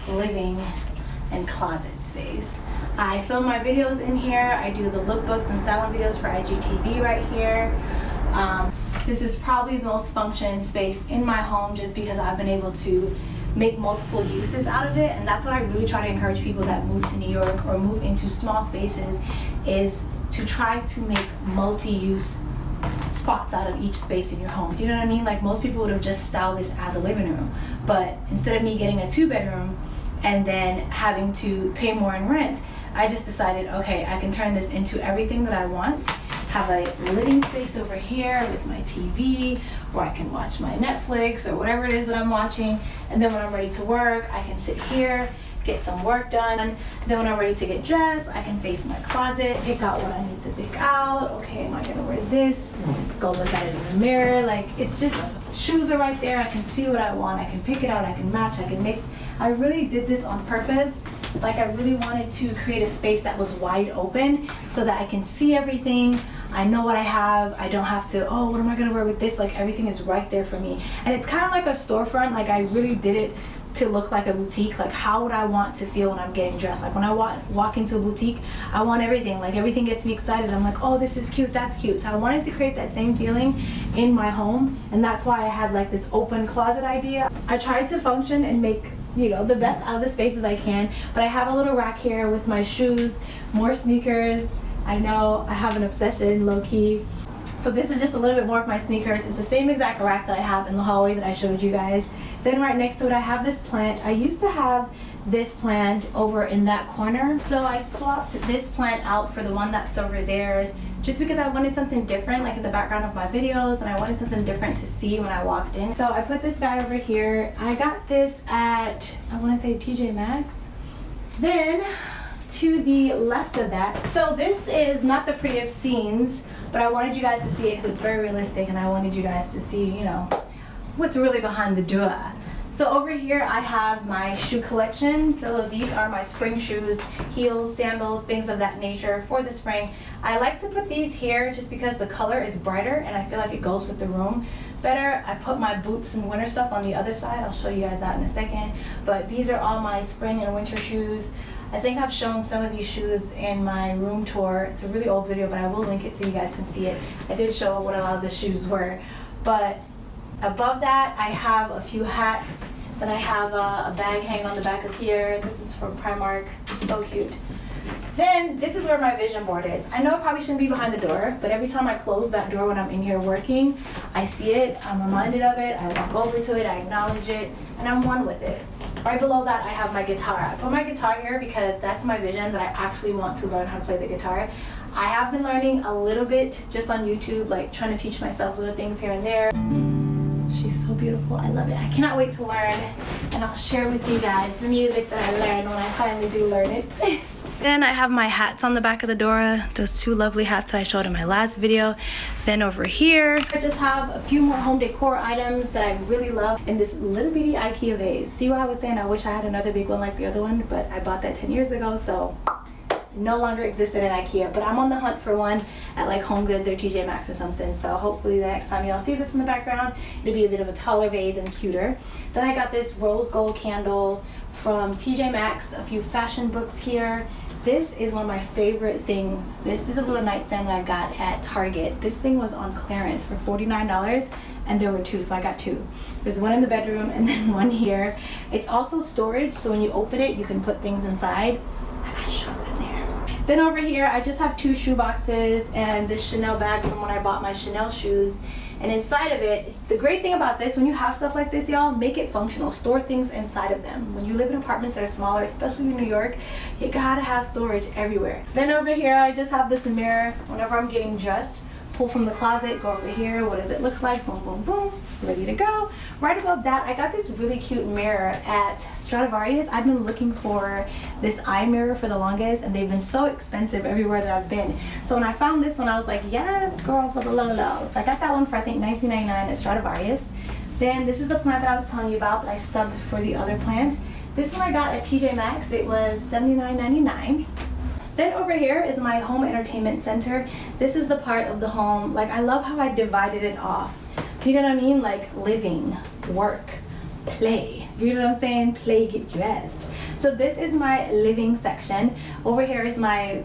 living and closet space. I film my videos in here. I do the lookbooks and styling videos for IGTV right here. This is probably the most functioning space in my home just because I've been able to make multiple uses out of it, and that's what I really try to encourage people that move to New York or move into small spaces, is to try to make multi-use spots out of each space in your home. Do you know what I mean? Like, most people would have just styled this as a living room, but instead of me getting a 2-bedroom and then having to pay more in rent, I just decided, okay, I can turn this into everything that I want. Have a living space over here with my TV, where I can watch my Netflix or whatever it is that I'm watching, and then when I'm ready to work, I can sit here, get some work done. Then when I'm ready to get dressed, I can face my closet, pick out what I need to pick out. Okay, am I gonna wear this? Go look at it in the mirror. Like, it's just, shoes are right there. I can see what I want. I can pick it out. I can match. I can mix. I really did this on purpose. Like, I really wanted to create a space that was wide open so that I can see everything. I know what I have. I don't have to, oh, what am I gonna wear with this? Like, everything is right there for me. And it's kind of like a storefront. Like, I really did it to look like a boutique. Like, how would I want to feel when I'm getting dressed? Like, when I walk into a boutique, I want everything. Like, everything gets me excited. I'm like, oh, this is cute, that's cute. So I wanted to create that same feeling in my home, and that's why I had like this open closet idea. I tried to function and make, you know, the best out of the space as I can, but I have a little rack here with my shoes, more sneakers. I know I have an obsession, low-key. So this is just a little bit more of my sneakers. It's the same exact rack that I have in the hallway that I showed you guys. Then right next to it, I have this plant. I used to have this plant over in that corner, so I swapped this plant out for the one that's over there, just because I wanted something different, like in the background of my videos, and I wanted something different to see when I walked in. So I put this guy over here. I got this at, I want to say TJ Maxx. Then to the left of that, so this is not the prettiest scenes, but I wanted you guys to see it because it's very realistic, and I wanted you guys to see, you know, what's really behind the door. So over here I have my shoe collection. So these are my spring shoes, heels, sandals, things of that nature for the spring. I like to put these here just because the color is brighter and I feel like it goes with the room better. I put my boots and winter stuff on the other side. I'll show you guys that in a second. But these are all my spring and winter shoes. I think I've shown some of these shoes in my room tour. It's a really old video, but I will link it so you guys can see it. I did show what a lot of the shoes were. But above that, I have a few hats. Then I have a bag hanging on the back of here. This is from Primark. It's so cute. Then this is where my vision board is. I know it probably shouldn't be behind the door, but every time I close that door when I'm in here working, I see it, I'm reminded of it, I walk over to it, I acknowledge it, and I'm one with it. Right below that, I have my guitar. I put my guitar here because that's my vision, that I actually want to learn how to play the guitar. I have been learning a little bit just on YouTube, like trying to teach myself little things here and there. She's so beautiful. I love it. I cannot wait to learn, and I'll share with you guys the music that I learn when I finally do learn it. Then I have my hats on the back of the door, those two lovely hats that I showed in my last video. Then over here, I just have a few more home decor items that I really love in this little bitty IKEA vase. See what I was saying? I wish I had another big one like the other one, but I bought that 10 years ago, so no longer existed in IKEA. But I'm on the hunt for one at like Home Goods or TJ Maxx or something, so hopefully the next time y'all see this in the background, it'll be a bit of a taller vase and cuter. Then I got this rose gold candle from TJ Maxx, a few fashion books here. This is one of my favorite things. This is a little nightstand that I got at Target. This thing was on clearance for $49, and there were two, so I got two. There's one in the bedroom and then one here. It's also storage, so when you open it, you can put things inside. I got shoes in there. Then over here, I just have two shoe boxes and this Chanel bag from when I bought my Chanel shoes. And inside of it, the great thing about this, when you have stuff like this, y'all, make it functional. Store things inside of them. When you live in apartments that are smaller, especially in New York, you gotta have storage everywhere. Then over here, I just have this mirror. Whenever I'm getting dressed, pull from the closet, go over here. What does it look like? Boom, boom, boom. Ready to go. Right above that, I got this really cute mirror at Stradivarius. I've been looking for this eye mirror for the longest, and they've been so expensive everywhere that I've been. So when I found this one, I was like, yes, girl, for the low low. So I got that one for I think $19.99 at Stradivarius. Then this is the plant that I was telling you about that I subbed for the other plant. This one I got at TJ Maxx. It was $79.99. Then over here is my home entertainment center. This is the part of the home, like I love how I divided it off. Do you know what I mean? Like living, work, play. You know what I'm saying? Play, get dressed. So this is my living section. Over here is my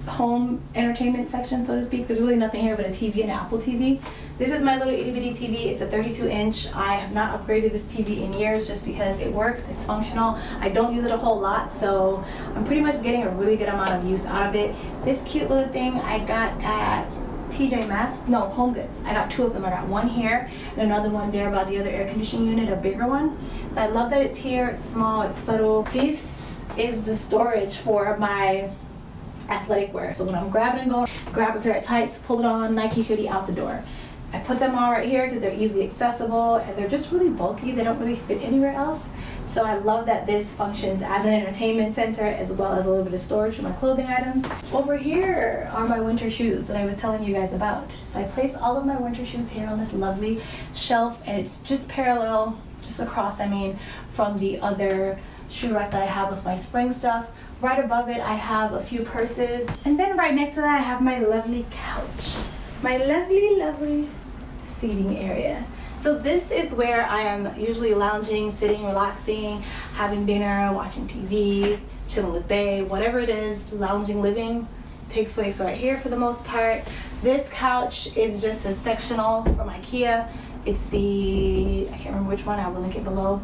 home entertainment section, so to speak. There's really nothing here but a TV and an Apple TV. This is my little itty bitty TV. It's a 32-inch. I have not upgraded this TV in years just because it works, it's functional. I don't use it a whole lot, so I'm pretty much getting a really good amount of use out of it. This cute little thing I got at TJ Maxx, no, Home Goods. I got 2 of them. I got one here and another one there by the other air conditioning unit, a bigger one. So I love that it's here, it's small, it's subtle. This is the storage for my athletic wear. So when I'm grabbing and going, grab a pair of tights, pull it on, Nike hoodie, out the door. I put them all right here because they're easily accessible and they're just really bulky. They don't really fit anywhere else. So I love that this functions as an entertainment center as well as a little bit of storage for my clothing items. Over here are my winter shoes that I was telling you guys about. So I place all of my winter shoes here on this lovely shelf, and it's just parallel, just across, I mean, from the other shoe rack that I have with my spring stuff. Right above it, I have a few purses. And then right next to that, I have my lovely couch. My lovely, lovely seating area. So this is where I am usually lounging, sitting, relaxing, having dinner, watching TV, chilling with bae, whatever it is, lounging, living takes place right here for the most part. This couch is just a sectional from IKEA. It's the, I can't remember which one, I will link it below,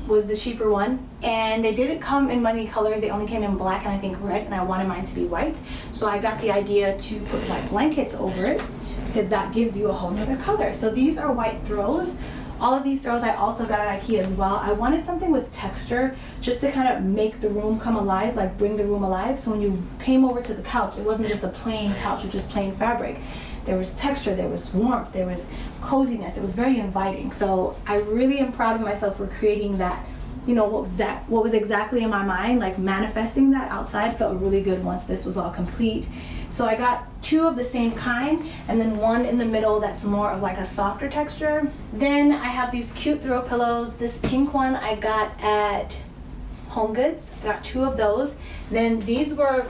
was the cheaper one. And they didn't come in many colors, they only came in black and I think red, and I wanted mine to be white. So I got the idea to put white blankets over it, because that gives you a whole nother color. So these are white throws. All of these throws I also got at IKEA as well. I wanted something with texture just to kind of make the room come alive, like bring the room alive. So when you came over to the couch, it wasn't just a plain couch with just plain fabric. There was texture, there was warmth, there was coziness. It was very inviting. So I really am proud of myself for creating that. You know, what was exactly in my mind, like manifesting that outside felt really good once this was all complete. So I got 2 of the same kind and then one in the middle that's more of like a softer texture. Then I have these cute throw pillows. This pink one I got at Home Goods. I got 2 of those. Then these are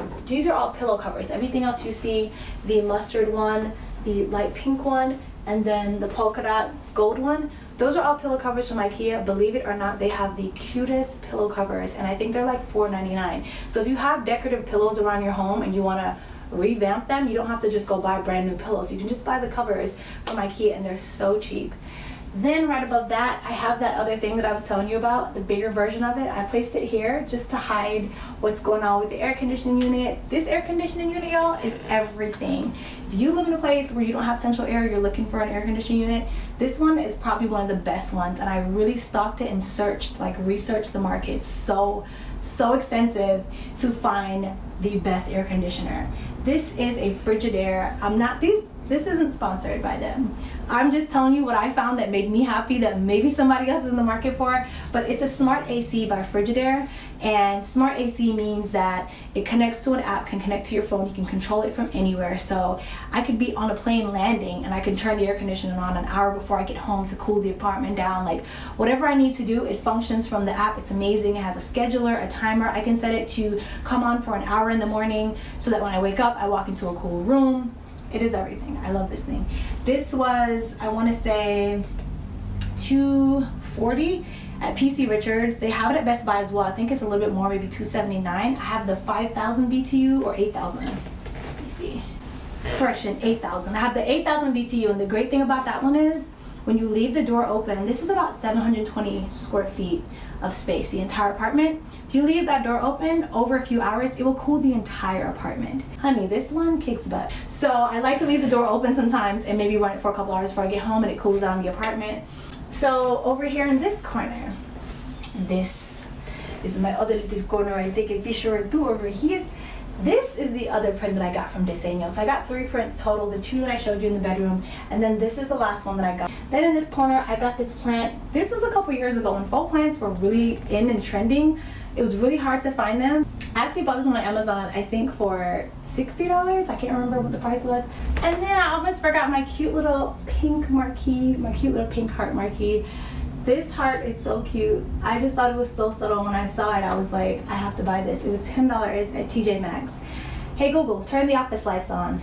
all pillow covers. Everything else you see, the mustard one, the light pink one, and then the polka dot gold one, those are all pillow covers from IKEA. Believe it or not, they have the cutest pillow covers, and I think they're like $4.99. So if you have decorative pillows around your home and you want to revamp them, you don't have to just go buy brand new pillows. You can just buy the covers from IKEA, and they're so cheap. Then right above that, I have that other thing that I was telling you about, the bigger version of it. I placed it here just to hide what's going on with the air conditioning unit. This air conditioning unit, y'all, is everything. If you live in a place where you don't have central air, you're looking for an air conditioning unit, this one is probably one of the best ones. And I really stalked it and searched, like researched the market. It's so extensive to find the best air conditioner. This is a Frigidaire. This isn't sponsored by them. I'm just telling you what I found that made me happy that maybe somebody else is in the market for, but it's a smart AC by Frigidaire, and smart AC means that it connects to an app, can connect to your phone, you can control it from anywhere. So I could be on a plane landing and I can turn the air conditioning on an hour before I get home to cool the apartment down. Like whatever I need to do, it functions from the app. It's amazing. It has a scheduler, a timer. I can set it to come on for an hour in the morning so that when I wake up, I walk into a cool room. It is everything. I love this thing. This was, I want to say, $240 at PC Richards. They have it at Best Buy as well. I think it's a little bit more, maybe $279. I have the 5,000 BTU or 8,000. Let me see. Correction, 8,000. I have the 8,000 BTU, and the great thing about that one is when you leave the door open, this is about 720 square feet of space, the entire apartment. If you leave that door open over a few hours, it will cool the entire apartment. Honey, this one kicks butt. So I like to leave the door open sometimes and maybe run it for a couple hours before I get home, and it cools down the apartment. So over here in this corner, this is my other little corner. I think a sure do over here. This is the other print that I got from Diseño. So I got 3 prints total, the 2 that I showed you in the bedroom, and then this is the last one that I got. Then in this corner, I got this plant. This was a couple years ago when faux plants were really in and trending. It was really hard to find them. I actually bought this one on Amazon, I think for $60. I can't remember what the price was. And then I almost forgot my cute little pink marquee, my cute little pink heart marquee. This heart is so cute. I just thought it was so subtle. When I saw it, I was like, I have to buy this. It was $10 at TJ Maxx. Hey Google, turn the office lights on.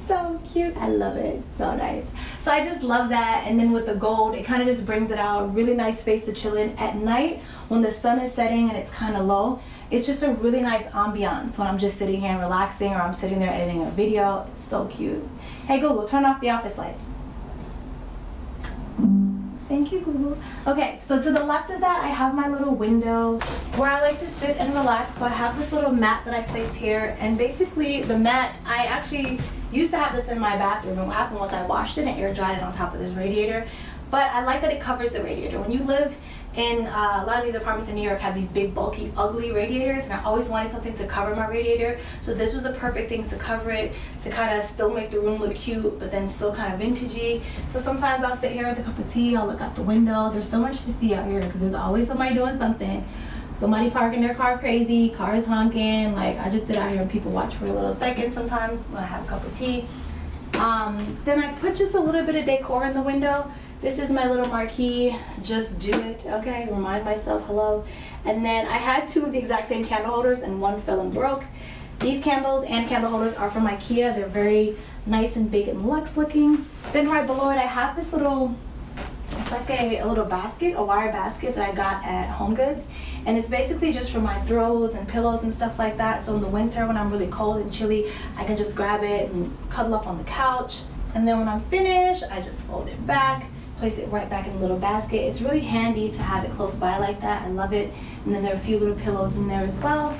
So cute. I love it. So nice. So I just love that. And then with the gold, it kind of just brings it out. Really nice space to chill in at night when the sun is setting and it's kind of low. It's just a really nice ambiance when I'm just sitting here and relaxing, or I'm sitting there editing a video. It's so cute. Hey Google, turn off the office lights. Thank you, Google. Okay, so to the left of that, I have my little window where I like to sit and relax. So I have this little mat that I placed here, and basically the mat, I actually used to have this in my bathroom, and what happened was I washed it and air dried it on top of this radiator. But I like that it covers the radiator. When you live in a lot of these apartments in New York have these big, bulky, ugly radiators, and I always wanted something to cover my radiator. So this was the perfect thing to cover it, to kind of still make the room look cute, but then still kind of vintagey. So sometimes I'll sit here with a cup of tea, I'll look out the window. There's so much to see out here because there's always somebody doing something. Somebody parking their car crazy, cars honking. Like, I just sit out here and people watch for a little second sometimes when I have a cup of tea. Then I put just a little bit of decor in the window. This is my little marquee, just do it, okay? Remind myself, hello. And then I had two of the exact same candle holders and one fell and broke. These candles and candle holders are from IKEA. They're very nice and big and luxe looking. Then right below it, I have this little, it's like a little basket, a wire basket that I got at Home Goods. And it's basically just for my throws and pillows and stuff like that. So in the winter when I'm really cold and chilly, I can just grab it and cuddle up on the couch. And then when I'm finished, I just fold it back, place it right back in the little basket. It's really handy to have it close by like that. I love it. And then there are a few little pillows in there as well.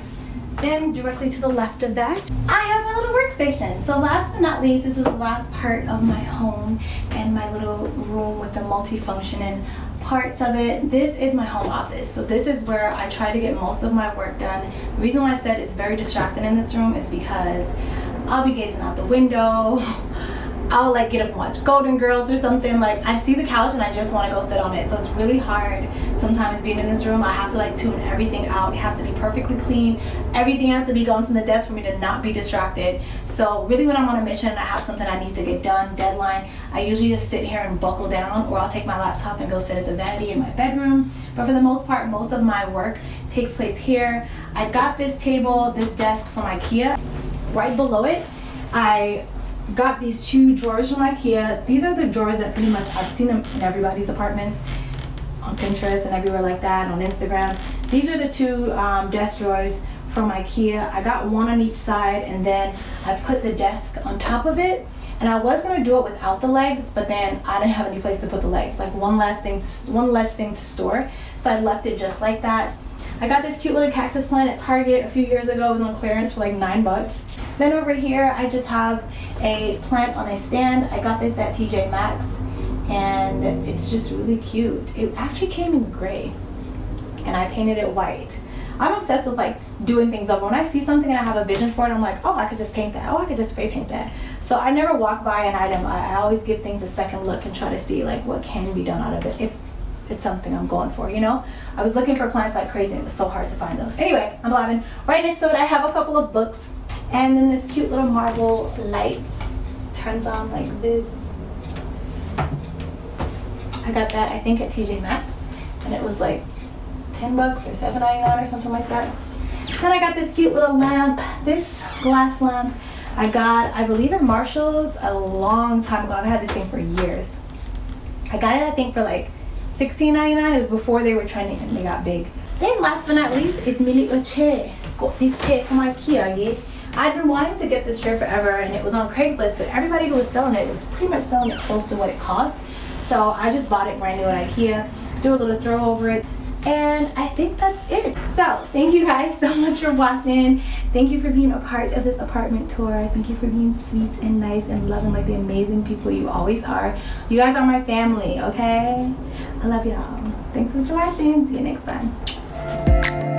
Then directly to the left of that, I have my little workstation. So last but not least, this is the last part of my home and my little room with the multifunctioning parts of it. This is my home office. So this is where I try to get most of my work done. The reason why I said it's very distracting in this room is because I'll be gazing out the window. I'll like get up and watch Golden Girls or something. Like, I see the couch and I just want to go sit on it. So it's really hard sometimes being in this room. I have to like tune everything out. It has to be perfectly clean. Everything has to be gone from the desk for me to not be distracted. So really when I'm on a mission and I have something I need to get done, deadline, I usually just sit here and buckle down, or I'll take my laptop and go sit at the vanity in my bedroom. But for the most part, most of my work takes place here. I got this table, this desk from IKEA. Right below it, I got these two drawers from IKEA. These are the drawers that pretty much I've seen them in everybody's apartments, on Pinterest and everywhere like that, on Instagram. These are the two desk drawers from IKEA. I got one on each side, and then I put the desk on top of it. And I was gonna do it without the legs, but then I didn't have any place to put the legs. Like one less thing to store. So I left it just like that. I got this cute little cactus plant at Target a few years ago. It was on clearance for like $9. Then over here, I just have a plant on a stand. I got this at TJ Maxx, and it's just really cute. It actually came in gray, and I painted it white. I'm obsessed with like doing things up. When I see something and I have a vision for it, I'm like, oh, I could just paint that. Oh, I could just spray paint that. So I never walk by an item. I always give things a second look and try to see like what can be done out of it if it's something I'm going for, you know? I was looking for plants like crazy, and it was so hard to find those. Anyway, I'm blabbing. Right next to it, I have a couple of books. And then this cute little marble light turns on like this. I got that, I think, at TJ Maxx, and it was like $10 or $7.99 or something like that. Then I got this cute little lamp, this glass lamp. I got, I believe, in Marshall's a long time ago. I've had this thing for years. I got it, I think, for like $16.99. It was before they were trending and they got big. Then last but not least is my little chair. Got this chair from IKEA, yeah? I've been wanting to get this chair forever, and it was on Craigslist, but everybody who was selling it was pretty much selling it close to what it cost. So I just bought it brand new at IKEA, do a little throw over it, and I think that's it. So thank you guys so much for watching. Thank you for being a part of this apartment tour. Thank you for being sweet and nice and loving like the amazing people you always are. You guys are my family, okay? I love y'all. Thanks so much for watching. See you next time.